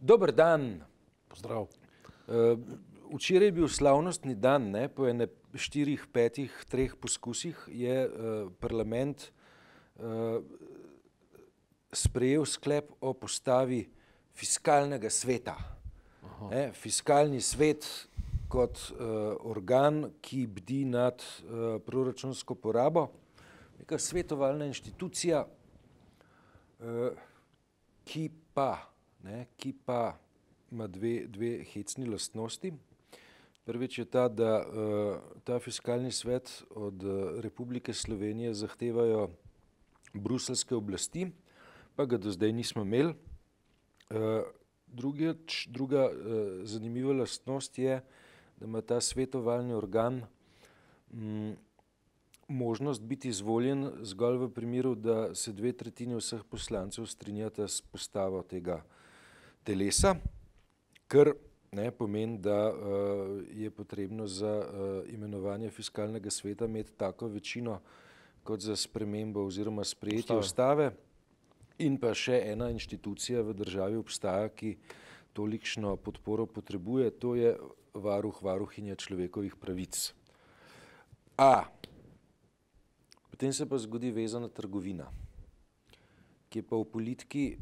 Dober dan. Pozdrav. Včeraj je bil slavnostni dan, ne, po ene 4, 5, 3 poskusih je parlament sprejel sklep o postavi fiskalnega sveta. Fiskalni svet kot organ, ki bdi nad proračunsko porabo, neka svetovalna inštitucija, ki pa ima dve hecni lastnosti. Prvič je ta, da ta fiskalni svet od Republike Slovenije zahtevajo bruseljske oblasti, pa ga do zdaj nismo imeli. Druga zanimiva lastnost je, da ima ta svetovalni organ možnost biti izvoljen zgolj v primeru, da se 2/3 vseh poslancev strinjata s postavo tega telesa, kar pomeni, da je potrebno za imenovanje fiskalnega sveta imeti tako večino kot za spremembo oziroma sprejetje ustave. In pa še ena inštitucija v državi obstaja, ki tolikšno podporo potrebuje, to je varuhinja človekovih pravic. Potem se pa zgodi vezana trgovina, ki je pa v politiki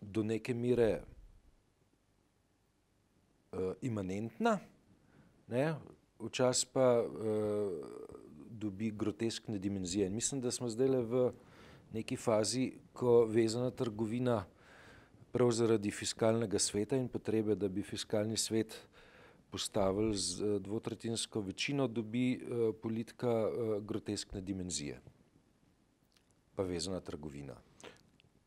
do neke mere imanentna, včasih pa dobi groteskne dimenzije. In mislim, da smo zdajle v neki fazi, ko vezana trgovina prav zaradi fiskalnega sveta in potrebe, da bi fiskalni svet postavili z 2/3 večino, dobi politika groteskne dimenzije. Pa vezana trgovina.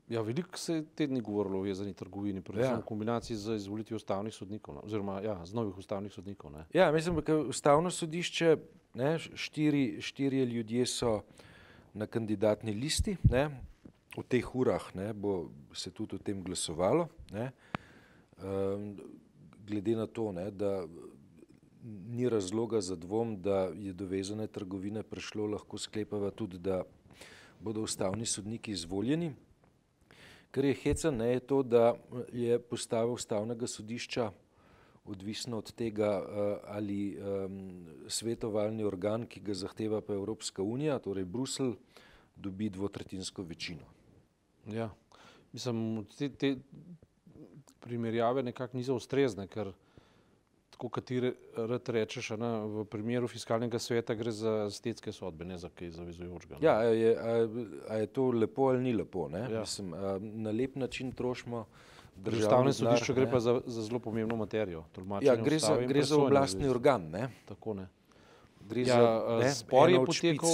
Ja, veliko se je te dni govorilo o vezani trgovini, predvsem v kombinaciji z izvolitvijo ustavnih sodnikov, oziroma z novih ustavnih sodnikov. Ja, mislim, da ustavno sodišče, štirje ljudje so na kandidatni listi, v teh urah bo se tudi o tem glasovalo. Glede na to, da ni razloga za dvom, da je do vezane trgovine prišlo, lahko sklepava tudi, da bodo ustavni sodniki izvoljeni. Kar je hecen, je to, da je postava ustavnega sodišča odvisno od tega, ali svetovalni organ, ki ga zahteva pa Evropska unija, torej Bruselj, dobi 2/3 večino. Ja, mislim, te primerjave nekako niso ustrezne, ker tako kateri rad rečeš, v primeru fiskalnega sveta gre za estetske sodbe, ne za kaj zavezujočega. Ja, a je to lepo ali ni lepo, Mislim, na lep način trošimo državni Ustavno sodišče gre pa za zelo pomembno materijo. Ja, gre za oblastni organ, Tako ne. Ja, spor je potekal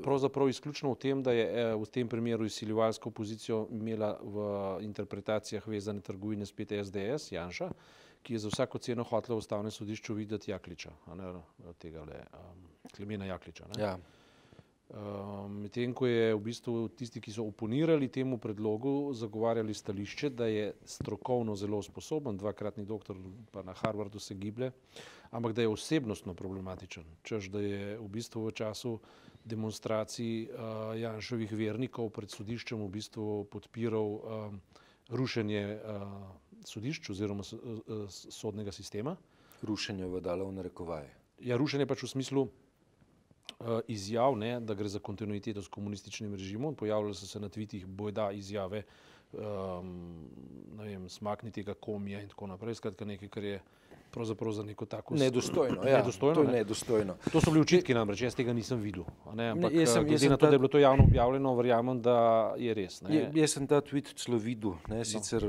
pravzaprav izključno v tem, da je v tem primeru izsiljevalsko pozicijo imela v interpretacijah vezane trgovine spet SDS, Janša, ki je za vsako ceno hotela v ustavnem sodišču videti Jakliča, Klemena Jakliča. Ja. Medtem ko je v bistvu tisti, ki so oponirali temu predlogu, zagovarjali stališče, da je strokovno zelo sposoben, 2-kratni doktor, pa na Harvardu se giblje, ampak da je osebnostno problematičen. Češ, da je v bistvu v času demonstracij Janševih vernikov pred sodiščem v bistvu podpiral rušenje sodišč oziroma sodnega sistema. Rušenje v dalo v narekovaje. Ja, rušenje pač v smislu izjav, da gre za kontinuiteto s komunističnim režimom. Pojavljali so se na tweetih bojda izjave, smakni tega komija in tako naprej. Skratka nekaj, kar je pravzaprav za neko tako... Nedostojno, ja. To je nedostojno. To so bili očitki namreč, jaz tega nisem videl. Ampak glede na to, da je bilo to javno objavljeno, verjamem, da je res. Jaz sem ta tweet celo videl, sicer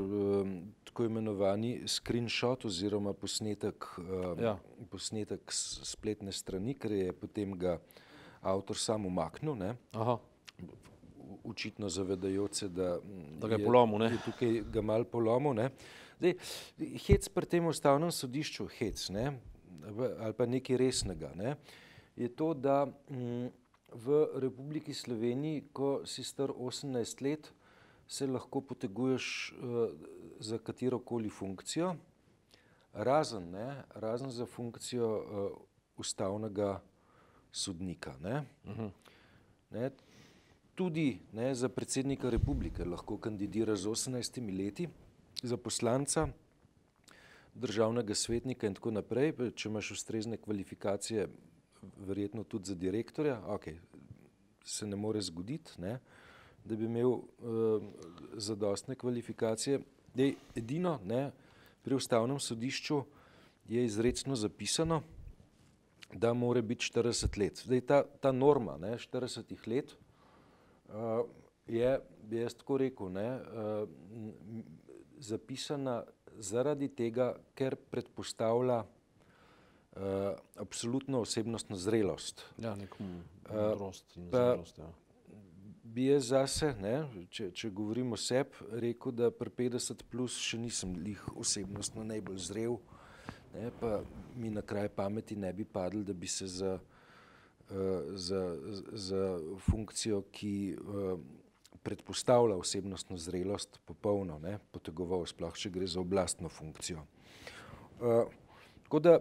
tako imenovani screenshot oziroma posnetek spletne strani, ker je potem ga avtor sam umaknil, očitno zavedajoč se, da ga je polomil, je tukaj ga malo polomil. Zdaj, hec pri tem ustavnem sodišču, ali pa nekaj resnega, je to, da v Republiki Sloveniji, ko si star 18 let, se lahko poteguješ za katerokoli funkcijo, razen za funkcijo ustavnega sodnika. Tudi za predsednika republike lahko kandidiraš z 18 leti, za poslanca, državnega svetnika in tako naprej, če imaš ustrezne kvalifikacije, verjetno tudi za direktorja, se ne more zgoditi, ne, da bi imel zadostne kvalifikacije. Edino, ne, pri Ustavnem sodišču je izrecno zapisano, da mora biti 40 let. Zdaj ta norma, ne, 40 let, je, bi jaz tako rekel, ne, zapisana zaradi tega, ker predpostavlja absolutno osebnostno zrelost. Ja, neko modrost in zrelost, ja. Bi jaz zase, ne, če govorim o sebi, rekel, da pri 50 plus še nisem lih osebnostno najbolj zrel, ne, pa mi na kraj pameti ne bi padlo, da bi se za funkcijo, ki predpostavlja osebnostno zrelost, popolno, ne, potegoval, sploh če gre za oblastno funkcijo. Tako da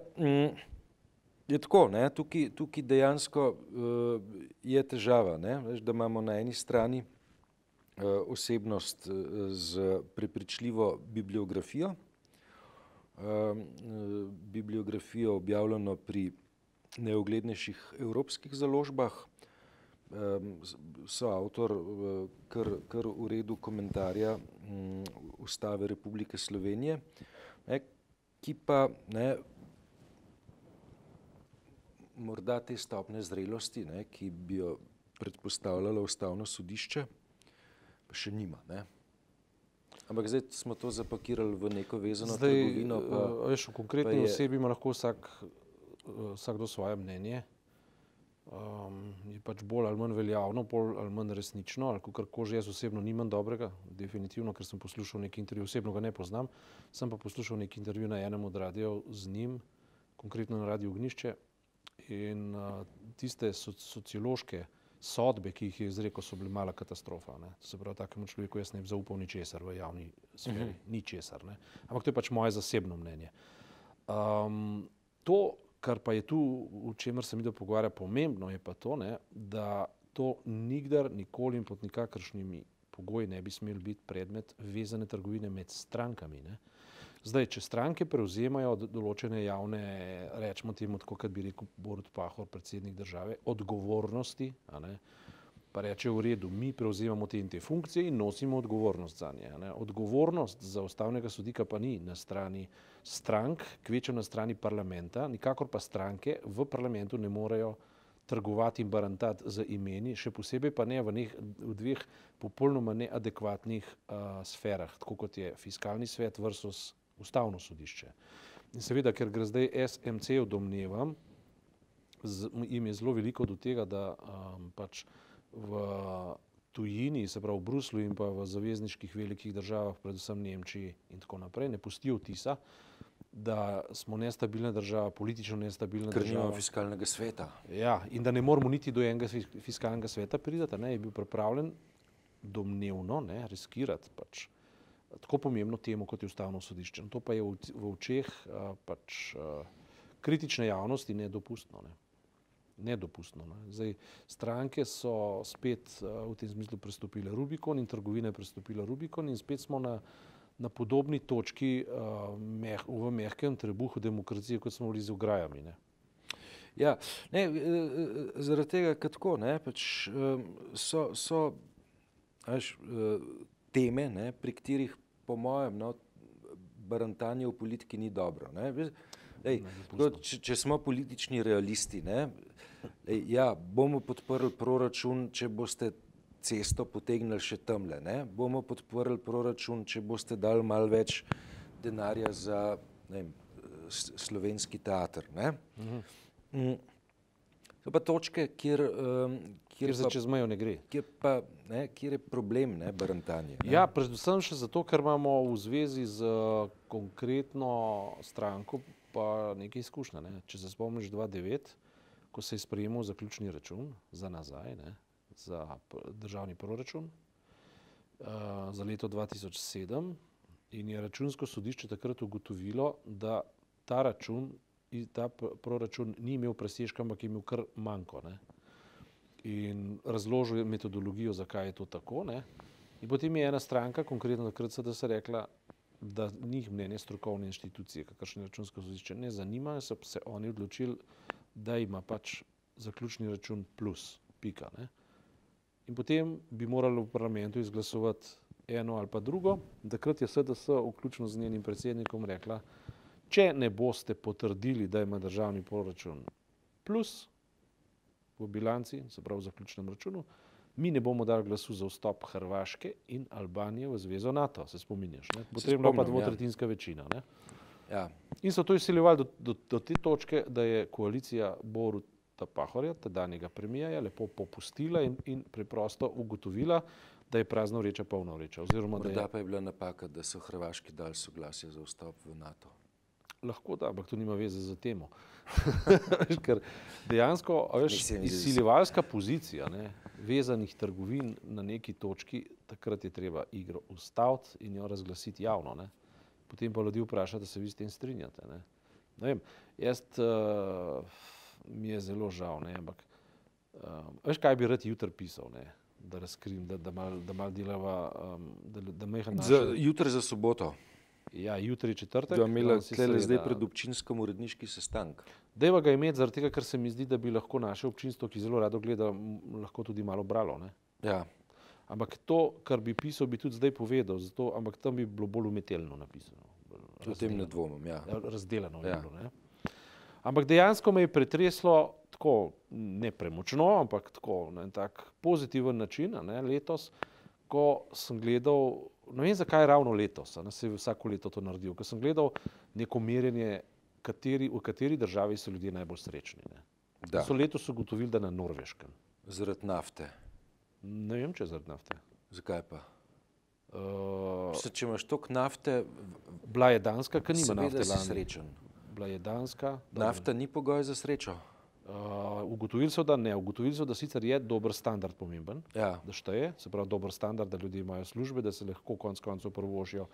je tako, ne, tukaj dejansko je težava, ne, da imamo na eni strani osebnost z prepričljivo bibliografijo, bibliografijo objavljeno pri najuglednejših evropskih založbah, so avtor kar v redu komentarja Ustave Republike Slovenije, ne, ki pa, ne, morda te stopnje zrelosti, ne, ki bi jo predpostavljalo Ustavno sodišče, pa še nima, ne. Ampak zdaj smo to zapakirali v neko vezano trgovino. Veš, v konkretni osebi ima lahko vsakdo svoje mnenje. Je pač bolj ali manj veljavno, bolj ali manj resnično, ali kakorkoli. Jaz osebno nimam dobrega, definitivno, ker sem poslušal neki intervju, osebno ga ne poznam, sem pa poslušal neki intervju na enem od radijev z njim, konkretno na Radiu Ognjišče, in tiste sociološke sodbe, ki jih je izrekel, so bile mala katastrofa, ne. To se pravi, takemu človeku jaz ne bi zaupal ničesar v javni sferi, ničesar, ne. Ampak to je pač moje zasebno mnenje. To, kar pa je tu, o čemer se mi pogovarja pomembno, je pa to, ne, da to nikdar, nikoli in pod nikakršnimi pogoji ne bi smel biti predmet vezane trgovine med strankami, ne. Zdaj, če stranke prevzemajo določene javne, rečemo temu tako, kot bi rekel Borut Pahor, predsednik države, odgovornosti, a ne, pa reče v redu, mi prevzemamo te in te funkcije in nosimo odgovornost zanje, a ne. Odgovornost za ustavnega sodnika pa ni na strani strank, kvečjemu na strani parlamenta, nikakor pa stranke v parlamentu ne morejo trgovati in barantati z imeni, še posebej pa ne v dveh popolnoma neadekvatnih sferah, tako kot je Fiskalni svet versus Ustavno sodišče. In seveda, ker gre zdaj SMC-ju, domnevam, jim je zelo veliko do tega, da pač v tujini, se pravi v Bruslju in pa v zavezniških velikih državah, predvsem Nemčiji in tako naprej, ne pustijo vtisa, da smo nestabilna država, politično nestabilna država. Ker nimamo fiskalnega sveta. Ja, in da ne moramo niti do enega fiskalnega sveta priti, ne, je bil pripravljen domnevno, ne, riskirati pač tako pomembno temo, kot je Ustavno sodišče. To pa je v očeh pač kritične javnosti nedopustno, ne. Nedopustno, ne. Zdaj, stranke so spet v tem smislu prestopile Rubikon in trgovina je prestopila Rubikon in spet smo na podobni točki v mehkem trebuhu demokracije, kot smo bili z ograjami, ne. Ja, ne, zaradi tega, ker tako, ne, pač so teme, ne, pri katerih po mojem, no, barantanje v politiki ni dobro, ne. Če smo politični realisti, ne, ja, bomo podprli proračun, če boste cesto potegnili še tamle, ne, bomo podprli proračun, če boste dali malo več denarja za, ne vem, slovenski teater, ne. So pa točke, kjer se čez mejo ne gre. Kjer je problem, ne, barantanje. Ne? Ja, predvsem še zato, ker imamo v zvezi z konkretno stranko pa nekaj izkušnja, ne. Če se spomniš 2009, ko se je sprejemal zaključni račun za nazaj, ne, za državni proračun za leto 2007 in je računsko sodišče takrat ugotovilo, da ta račun, ta proračun ni imel presežka, ampak je imel kar manko, ne. In razložil je metodologijo, zakaj je to tako, ne. In potem je ena stranka, konkretno takrat SDS, rekla, da njih mnenje strokovne inštitucije, kakršne računsko sodišče ne zanimajo, so se oni odločili, da ima pač zaključni račun plus, pika. Ne? In potem bi morali v parlamentu izglasovati eno ali pa drugo. Takrat je SDS, vključno z njenim predsednikom, rekla, če ne boste potrdili, da ima državni proračun plus v bilanci, se pravi v zaključnem računu, mi ne bomo dali glasu za vstop Hrvaške in Albanije v zvezo NATO, se spominjaš. Ne? Potrebno pa dvotretjinska večina. Ne? Ja. In so to izsiljevali do te točke, da je koalicija Boruta Pahorja, tedanjega premijerja, lepo popustila in preprosto ugotovila, da je prazna vreča polna vreča. Morda pa je bila napaka, da so Hrvaški dali soglasje za vstop v NATO. Lahko da, ampak to nima veze za temo. Ker dejansko, izsiljevalska pozicija, ne, vezanih trgovin na neki točki, takrat je treba igro ustaviti in jo razglasiti javno. Ne. Potem pa ljudi vpraša, da se vi s tem strinjate. Ne. Ne vem, mi je zelo žal, ne, ampak veš, kaj bi rad jutri pisal, ne, da razkrim, da mal delava, da meha naše... Jutri za soboto. Ja, jutri četrtek. Da imela tlele zdaj pred občinskom uredniški sestank. Dajva ga imeti zaradi tega, ker se mi zdi, da bi lahko naše občinstvo, ki zelo rado gleda, lahko tudi malo bralo. Ne? Ja. Ampak to, kar bi pisal, bi tudi zdaj povedal, zato, ampak tam bi bilo bolj umetelno napisano. O tem ne dvomim, ja. Razdelano je bilo, ne. Ampak dejansko me je pretreslo tako, ne premočno, ampak tako, na en tak pozitiven način, ne, letos, ko sem gledal, ne vem zakaj ravno letos, ne, se vsako leto to naredil, ko sem gledal neko merjenje, v kateri državi so ljudje najbolj srečni. Ne. Da. So letos ugotovili, da na Norveškem. Zaradi nafte. Ne vem, če zaradi nafte. Zakaj pa? Če imaš toliko nafte... Bila je Danska, ker nima nafte lani. Seveda si srečen. Bila je Danska. Nafta ni pogoj za srečo. Ugotovili so, da ne. Ugotovili so, da sicer je dober standard pomemben, ja. Da šteje, se pravi dober standard, da ljudje imajo službe, da se lahko konec koncev prvožijo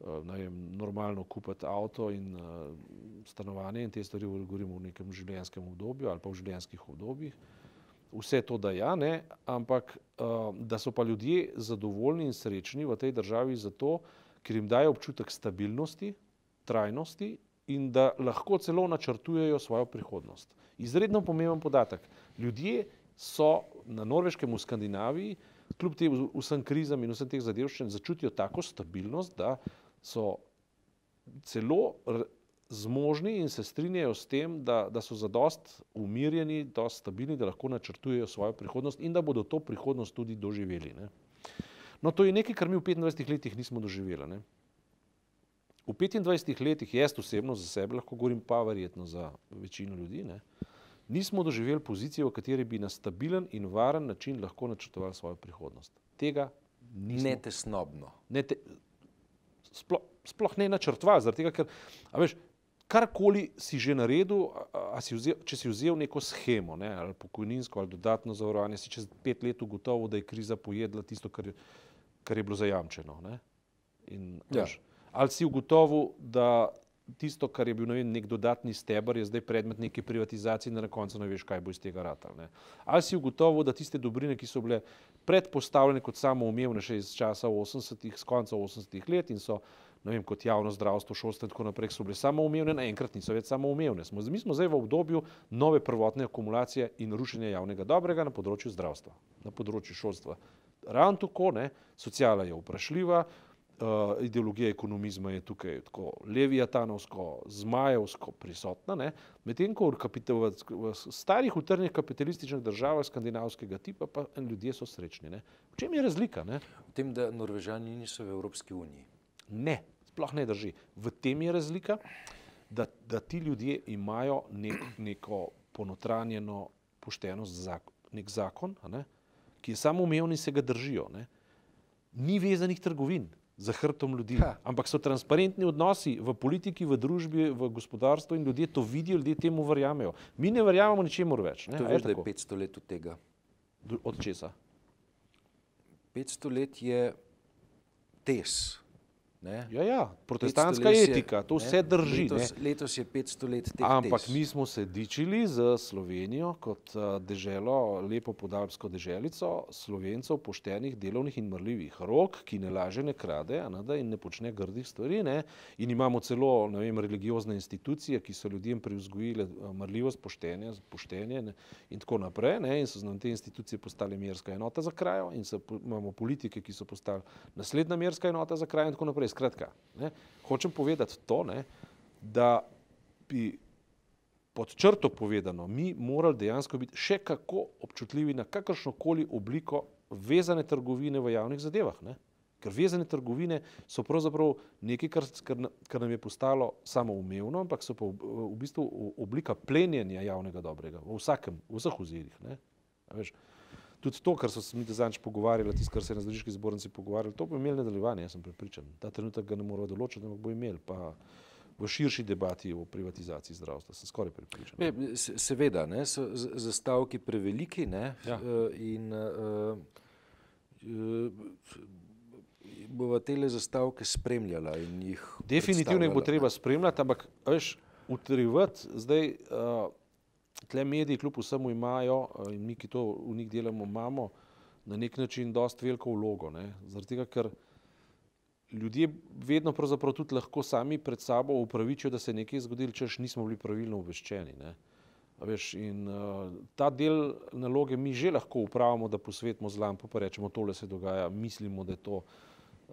normalno kupiti avto in stanovanje in te stvari, govorimo v nekem življenjskem obdobju ali pa v življenjskih obdobjih. Vse to, da ja, ne, ampak da so pa ljudje zadovoljni in srečni v tej državi zato, ker jim daje občutek stabilnosti, trajnosti in da lahko celo načrtujejo svojo prihodnost. Izredno pomemben podatek. Ljudje so na Norveškem, v Skandinaviji, kljub tem vsem krizam in vsem teh zadevščin, začutijo tako stabilnost, da so celo zmožni in se strinjajo s tem, da so zadost umirjeni, dost stabilni, da lahko načrtujejo svojo prihodnost in da bodo to prihodnost tudi doživeli. Ne. No, to je nekaj, kar mi v 25 letih nismo doživeli. Ne. V 25 letih, jaz osebno za sebe lahko govorim, pa verjetno za večino ljudi, ne, nismo doživeli pozicije, v kateri bi na stabilen in varen način lahko načrtovali svojo prihodnost. Tega nismo. Ne tesnobno. Sploh ne načrtovali, zaradi tega, ker, a veš, karkoli si že naredil, če si vzel neko shemo, ne, ali pokojninsko, ali dodatno zavarovanje, si čez 5 let ugotovil, da je kriza pojedla tisto, kar je bilo zajamčeno. Ne. In, ja. veš, ali si ugotovil, da tisto, kar je bil nek dodatni steber, je zdaj predmet neke privatizacije in na koncu ne veš, kaj bo iz tega ratal. Ne. Ali si ugotovil, da tiste dobrine, ki so bile predpostavljene kot samoumevne še iz časa 80-ih, z konca 80-ih let in so, ne vem, kot javno zdravstvo, šolstvo in tako naprej, so bile samoumevne, naenkrat niso več samoumevne. Mi smo zdaj v obdobju nove prvotne akumulacije in rušenja javnega dobrega na področju zdravstva, na področju šolstva. Ravno tako, ne, sociala je vprašljiva, ideologija ekonomizma je tukaj tako leviatanovsko, zmajevsko prisotna, ne, medtem ko v starih utrnih kapitalističnih državah skandinavskega tipa pa ljudje so srečni. Ne. V čem je razlika? Ne? V tem, da Norvežani niso v Evropski uniji. Ne, sploh ne drži. V tem je razlika, da ti ljudje imajo neko ponotranjeno poštenost, nek zakon, ne, ki je samoumeven in se ga držijo. Ne. Ni vezanih trgovin za hrbtom ljudi, ampak so transparentni odnosi v politiki, v družbi, v gospodarstvu in ljudje to vidijo, ljudje temu verjamejo. Mi ne verjamemo ničemur več. Ne? To veš, da je 500 let od tega. Od česa? 500 let je TES, Ne? Ja, protestantska etika, to vse drži. Letos je 500 let teh Ampak tez. mi smo se dičili z Slovenijo kot deželo, lepo podalpsko deželico, Slovencev poštenih, delovnih in marljivih rok, ki ne laže, ne krade, in ne počne grdih stvari. Ne? In imamo celo, ne vem, religiozne institucije, ki so ljudem privzgojile marljivost, poštenje in tako naprej. Ne? In so nam te institucije postale merska enota za krajo in imamo politike, ki so postali naslednja merska enota za krajo in tako naprej. Skratka, ne? Hočem povedati to, ne? Da bi pod črto povedano mi morali dejansko biti še kako občutljivi na kakršnokoli obliko vezane trgovine v javnih zadevah. Ne? Ker vezane trgovine so pravzaprav nekaj, kar nam je postalo samoumevno, ampak so pa v bistvu oblika plenjenja javnega dobrega v vseh ozirih. Ne? Veš, tudi to, kar so se mi zadnjič pogovarjali, tisto, kar se je na Zdravniški zbornici pogovarjali, to bo imeli nadaljevanje, jaz sem prepričan. Ta trenutek ga ne moramo določiti, ampak bo imeli pa v širši debati o privatizaciji zdravstva, sem skoraj prepričan. Seveda, ne, so zastavki preveliki, ne, in bova tele zastavke spremljala in jih definitivno jih bo treba spremljati, ampak veš, utrjevati zdaj tle mediji kljub vsemu imajo in mi, ki to v njih delamo, imamo na nek način dosti veliko vlogo, ne, zaradi tega, ker ljudje vedno pravzaprav tudi lahko sami pred sabo upravičijo, da se je nekaj zgodilo, češ nismo bili pravilno obveščeni. Ne. A veš, in ta del naloge mi že lahko upravimo, da posvetimo z lampo pa rečemo, tole se dogaja, mislimo, da je to,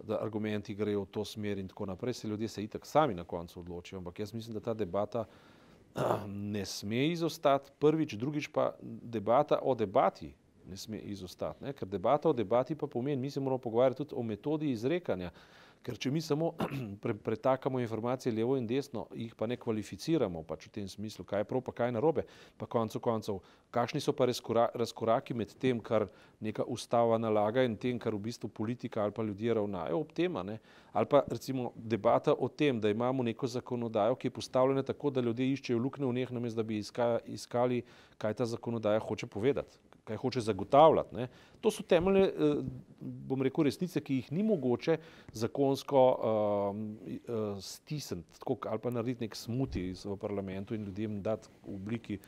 da argumenti grejo v to smer in tako naprej. Ljudje se itak sami na koncu odločijo, ampak jaz mislim, da ta debata ne sme izostati, prvič, drugič pa debata o debati ne sme izostati, ne? Ker debata o debati pa pomeni, mi se moramo pogovarjati tudi o metodi izrekanja, ker če mi samo pretakamo informacije levo in desno, jih pa ne kvalificiramo pač v tem smislu, kaj je prav pa kaj je narobe, pa koncev, kakšni so pa razkoraki med tem, kar neka ustava nalaga in tem, kar v bistvu politika ali pa ljudje ravnajo ob tem, ne? Ali pa recimo debata o tem, da imamo neko zakonodajo, ki je postavljena tako, da ljudje iščejo luknje v njih, namesto da bi iskali, kaj ta zakonodaja hoče povedati, kaj hoče zagotavljati. Ne? To so temeljne, bom rekel, resnice, ki jih ni mogoče zakonsko stisniti ali pa narediti nek smuti v parlamentu in ljudem dati v obliki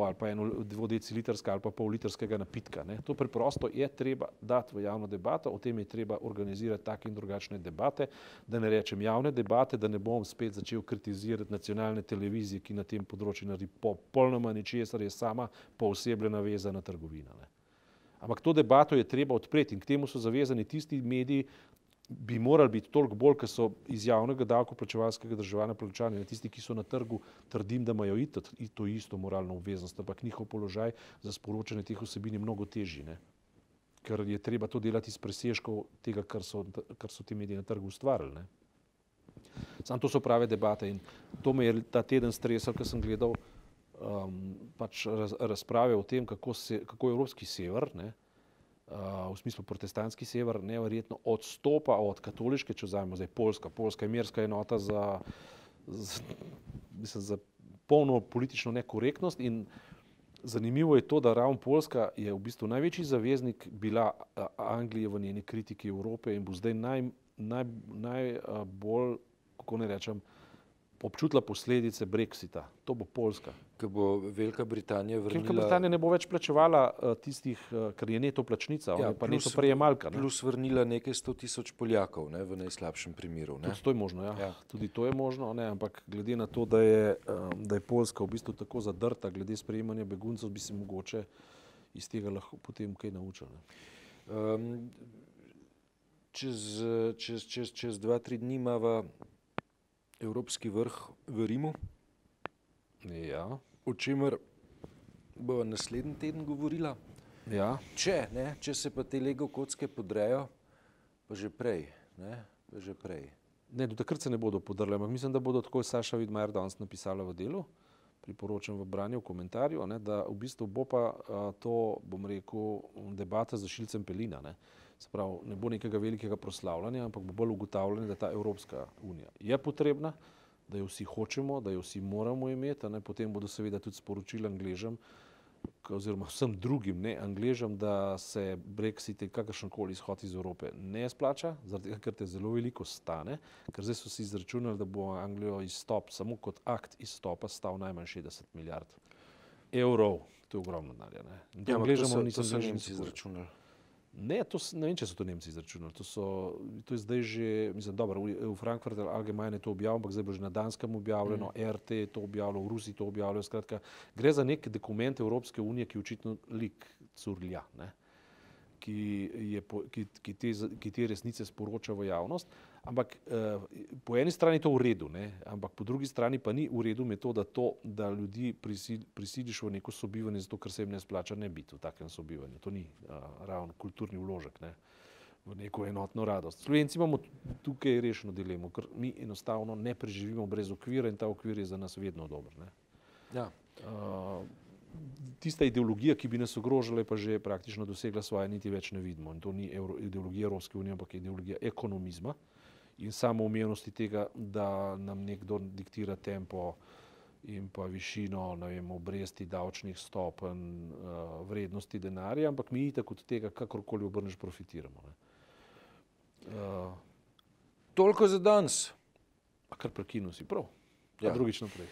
ali pa dvodecilitrska ali pa pollitrskega napitka. Ne? To preprosto je treba dati v javno debato, o tem je treba organizirati take in drugačne debate, da ne rečem javne debate, da ne bom spet začel kritizirati nacionalne televizije, ki na tem področju naredi popolnoma ničesar, je sama poosebljena vezana trgovina. Ne? Ampak to debato je treba odpreti in k temu so zavezani tisti mediji, bi morali biti toliko bolj, ker so iz javnega davkoplačevalskega državljana plačani, tisti, ki so na trgu, trdim, da imajo to isto moralno obveznost, ampak njihov položaj za sporočanje teh vsebin je mnogo težji, ne? Ker je treba to delati iz presežkov tega, kar so ti mediji na trgu ustvarili. Ne? Samo to so prave debate in to me je ta teden stresal, ker sem gledal pač razprave o tem, kako evropski sever, ne, v smislu protestantski sever, neverjetno odstopa od katoliške, če vzamemo zdaj Poljska je merska enota za polno politično nekorektnost in zanimivo je to, da ravno Poljska je v bistvu največji zaveznik bila Anglije v njeni kritiki Evrope in bo zdaj najbolj, kako ne rečem, občutila posledice Brexita. To bo Poljska. Ko bo Velika Britanija vrnila... Velika Britanija ne bo več plačevala tistih, ker je neto plačnica, pa neto prejemalka. Plus vrnila nekaj 100,000 Poljakov, ne, v najslabšem primeru. Ne. Tudi to je možno, ja. Tudi to je možno, ne, ampak glede na to, da je Poljska v bistvu tako zadrta glede sprejemanja beguncev, bi se mogoče iz tega lahko potem kaj naučili. Čez 2-3 dni imava Evropski vrh v Rimu, ja. O čemer bo naslednji teden govorila. Ja. Če se pa te Lego kocke podrejo, pa že prej. Ne, do takrat se ne bodo podrle, ampak mislim, da bodo tako Saša Vidmajer danes napisala v Delu, priporočam v branju, v komentarju, ne, da v bistvu bo pa to, bom rekel, debata z Šilcem Pelina. Ne. Se pravi, ne bo nekega velikega proslavljanja, ampak bo bolj ugotavljanje, da ta Evropska unija je potrebna, da jo vsi hočemo, da jo vsi moramo imeti, ne, potem bodo seveda tudi sporočili Angležem, oziroma vsem drugim, ne Angležem, da se Brexit in kakršenkoli izhod iz Evrope ne splača, zaradi tega, ker te zelo veliko stane, ker zdaj so si izračunali, da bo Anglijo izstop samo kot akt izstopa stal najmanj 60 milijard evrov. To je ogromno denarja. Ja, ampak to so Nemci izračunali. Ne, ne vem, če so to Nemci izračunali. To je zdaj že, mislim, dobro, v Frankfurter Allgemeine je to objavljeno, ampak zdaj bo že na Danskem objavljeno, RT je to objavljalo, v Rusiji to objavljajo. Skratka, gre za nek dokument Evropske unije, ki očitno lik curlja, ki te resnice sporoča v javnost. Ampak po eni strani je to v redu, ampak po drugi strani pa ni v redu metoda to, da ljudi prisiliš v neko sobivanje, zato ker se jim ne splača ne biti v takem sobivanju. To ni ravno kulturni vložek, v neko enotno radost. Slovenci imamo tukaj rešeno dilemo, ker mi enostavno ne preživimo brez okvira in ta okvir je za nas vedno dober. Ja. Tista ideologija, ki bi nas ogrožala, je pa že praktično dosegla svoje, niti več ne vidimo. In to ni ideologija Evropske unije, ampak je ideologija ekonomizma in samoumevnosti tega, da nam nekdo diktira tempo in pa višino, ne vem, obresti, davčnih stopenj, vrednosti denarja, ampak mi itak od tega, kakorkoli obrneš, profitiramo. Toliko za danes. A kar prekinil si, prav. Ja. Drugič naprej.